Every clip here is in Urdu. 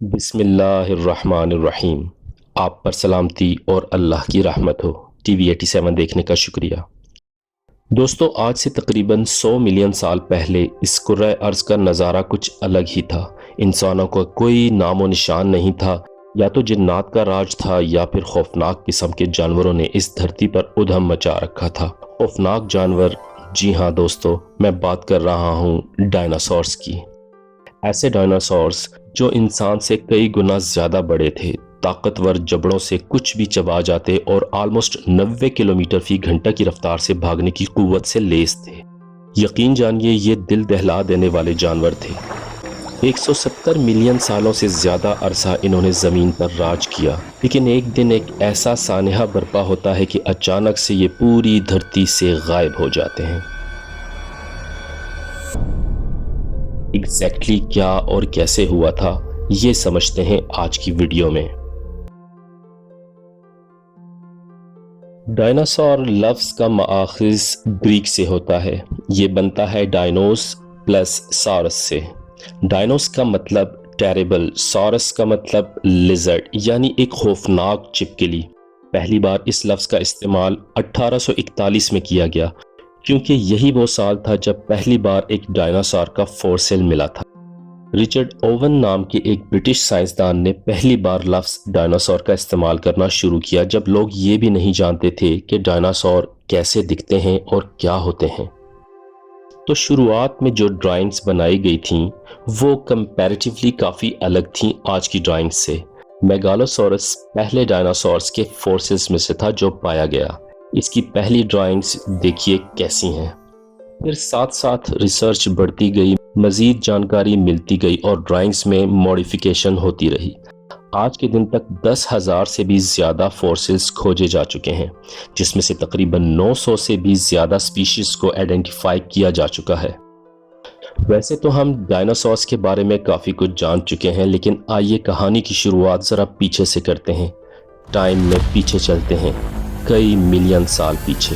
بسم اللہ الرحمن الرحیم۔ آپ پر سلامتی اور اللہ کی رحمت ہو۔ ٹی وی 87 دیکھنے کا شکریہ۔ دوستو، آج سے تقریباً 100 ملین سال پہلے اس کرۂ ارض کا نظارہ کچھ الگ ہی تھا۔ انسانوں کا کوئی نام و نشان نہیں تھا، یا تو جنات کا راج تھا یا پھر خوفناک قسم کے جانوروں نے اس دھرتی پر ادھم مچا رکھا تھا۔ خوفناک جانور، جی ہاں دوستو، میں بات کر رہا ہوں ڈائناسورس کی۔ ایسے ڈائناسورس جو انسان سے کئی گنا زیادہ بڑے تھے، طاقتور جبڑوں سے کچھ بھی چبا جاتے اور آلموسٹ 90 کلومیٹر فی گھنٹہ کی رفتار سے بھاگنے کی قوت سے لیس تھے۔ یقین جانیے، یہ دل دہلا دینے والے جانور تھے۔ 170 ملین سالوں سے زیادہ عرصہ انہوں نے زمین پر راج کیا، لیکن ایک دن ایک ایسا سانحہ برپا ہوتا ہے کہ اچانک سے یہ پوری دھرتی سے غائب ہو جاتے ہیں۔ ایگزیکٹلی کیا اور کیسے ہوا تھا، یہ سمجھتے ہیں آج کی ویڈیو میں۔ ڈائناسور لفظ کا ماخذ گریک سے ہوتا ہے۔ یہ بنتا ہے ڈائنوس پلس سارس سے۔ ڈائنوس کا مطلب ٹیریبل، سارس کا مطلب لیزرڈ، یعنی ایک خوفناک چپکلی۔ پہلی بار اس لفظ کا استعمال 1841 میں کیا گیا، کیونکہ یہی وہ سال تھا جب پہلی بار ایک ڈائناسور کا فوسل ملا تھا۔ رچرڈ اوون نام کے ایک برٹش سائنسدان نے پہلی بار لفظ ڈائناسور کا استعمال کرنا شروع کیا، جب لوگ یہ بھی نہیں جانتے تھے کہ ڈائناسور کیسے دکھتے ہیں اور کیا ہوتے ہیں۔ تو شروعات میں جو ڈرائنگز بنائی گئی تھیں وہ کمپیریٹیولی کافی الگ تھیں آج کی ڈرائنگز سے۔ میگالوسورس پہلے ڈائناسورس کے فورسز میں سے تھا جو پایا گیا۔ اس کی پہلی ڈرائنگز دیکھیے کیسی ہیں۔ پھر ساتھ ساتھ ریسرچ بڑھتی گئی، مزید جانکاری ملتی گئی اور ڈرائنگز میں موڈیفیکیشن ہوتی رہی۔ آج کے دن تک 10,000 سے بھی زیادہ فورسلز کھوجے جا چکے ہیں، جس میں سے تقریباً 900 سے بھی زیادہ سپیشیز کو آئیڈینٹیفائی کیا جا چکا ہے۔ ویسے تو ہم ڈائناسورس کے بارے میں کافی کچھ جان چکے ہیں، لیکن آئیے کہانی کی شروعات ذرا پیچھے سے کرتے ہیں۔ ٹائم میں پیچھے چلتے ہیں، کئی ملین سال پیچھے۔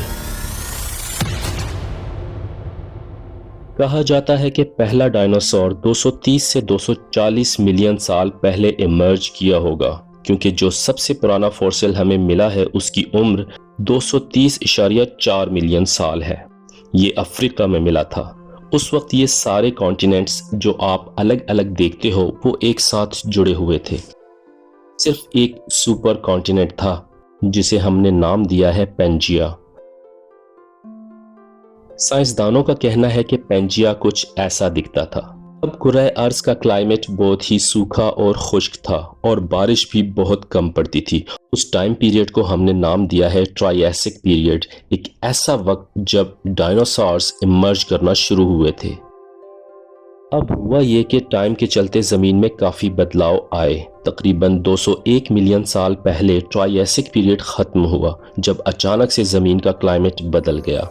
کہا جاتا ہے کہ پہلا ڈائناسور 230 سے 240 ملین سال پہلے ایمرج کیا ہوگا، کیونکہ جو سب سے پرانا فوسل ہمیں ملا ہے اس کی عمر 230.4 ملین سال ہے۔ یہ افریقہ میں ملا تھا۔ اس وقت یہ سارے کانٹیننٹس جو آپ الگ الگ دیکھتے ہو وہ ایک ساتھ جڑے ہوئے تھے۔ صرف ایک سپر کانٹیننٹ تھا جسے ہم نے نام دیا ہے پینجیا۔ سائنسدانوں کا کہنا ہے کہ پینجیا کچھ ایسا دکھتا تھا۔ اب کرۂ ارض کا کلائمیٹ بہت ہی سوکھا اور خشک تھا اور بارش بھی بہت کم پڑتی تھی۔ اس ٹائم پیریڈ کو ہم نے نام دیا ہے ٹرائیسک پیریڈ، ایک ایسا وقت جب ڈائناسورس ایمرج کرنا شروع ہوئے تھے۔ اب ہوا یہ کہ ٹائم کے چلتے زمین میں کافی بدلاؤ آئے۔ تقریباً 201 ملین سال پہلے ٹرائیسک پیریڈ ختم ہوا، جب اچانک سے زمین کا کلائمیٹ بدل گیا۔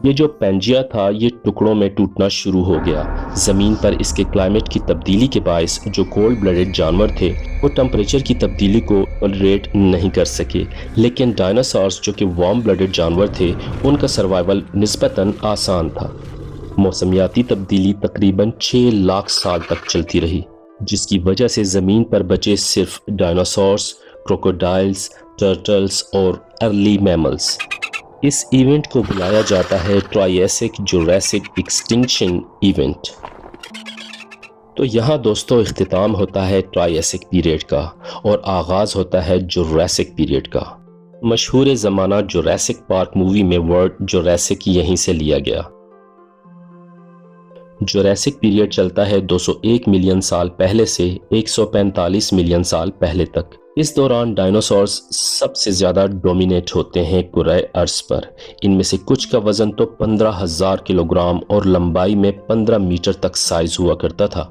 یہ جو پینجیا تھا یہ ٹکڑوں میں ٹوٹنا شروع ہو گیا۔ زمین پر اس کے کلائمیٹ کی تبدیلی کے باعث جو کولڈ بلڈڈ جانور تھے وہ ٹمپریچر کی تبدیلی کو ٹالریٹ نہیں کر سکے، لیکن ڈائناسورس جو کہ وارم بلڈڈ جانور تھے ان کا سروائیول نسبتاً آسان تھا۔ موسمیاتی تبدیلی تقریباً 6 لاکھ سال تک چلتی رہی، جس کی وجہ سے زمین پر بچے صرف ڈائناسورس، کروکوڈائلز، ٹرٹلز اور ارلی میملز۔ اس ایونٹ کو بلایا جاتا ہے ٹرائیسک جوریسک ایکسٹنکشن ایونٹ۔ تو یہاں دوستو اختتام ہوتا ہے ٹرائیسک پیریڈ کا اور آغاز ہوتا ہے جوریسک پیریڈ کا۔ مشہور زمانہ جوریسک پارک مووی میں ورڈ جوریسک یہیں سے لیا گیا۔ جوریسک پیریڈ چلتا ہے 201 ملین سال پہلے سے 145 ملین سال پہلے تک۔ اس دوران ڈائناسورس سب سے زیادہ ڈومینیٹ ہوتے ہیں کرۂ ارض پر۔ ان میں سے کچھ کا وزن تو 15,000 کلوگرام اور لمبائی میں 15 میٹر تک سائز ہوا کرتا تھا۔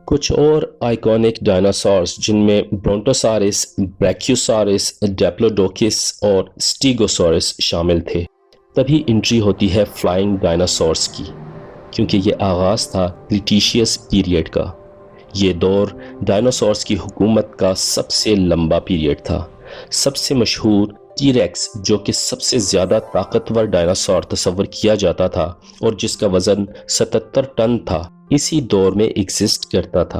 کچھ اور آئیکونک ڈائناسورس جن میں برونٹوسارس، بریکیوسارس، ڈیپلوڈوکس اور سٹیگوسورس شامل تھے۔ تبھی انٹری ہوتی ہے فلائنگ ڈائناسورس کی، کیونکہ یہ آغاز تھا کریٹیشیس پیریڈ کا۔ یہ دور ڈائناسورس کی حکومت کا سب سے لمبا پیریڈ تھا۔ سب سے مشہور ٹی ریکس، جو کہ سب سے زیادہ طاقتور ڈائناسور تصور کیا جاتا تھا اور جس کا وزن 77 ٹن تھا، اسی دور میں ایگزسٹ کرتا تھا۔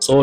100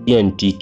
TNT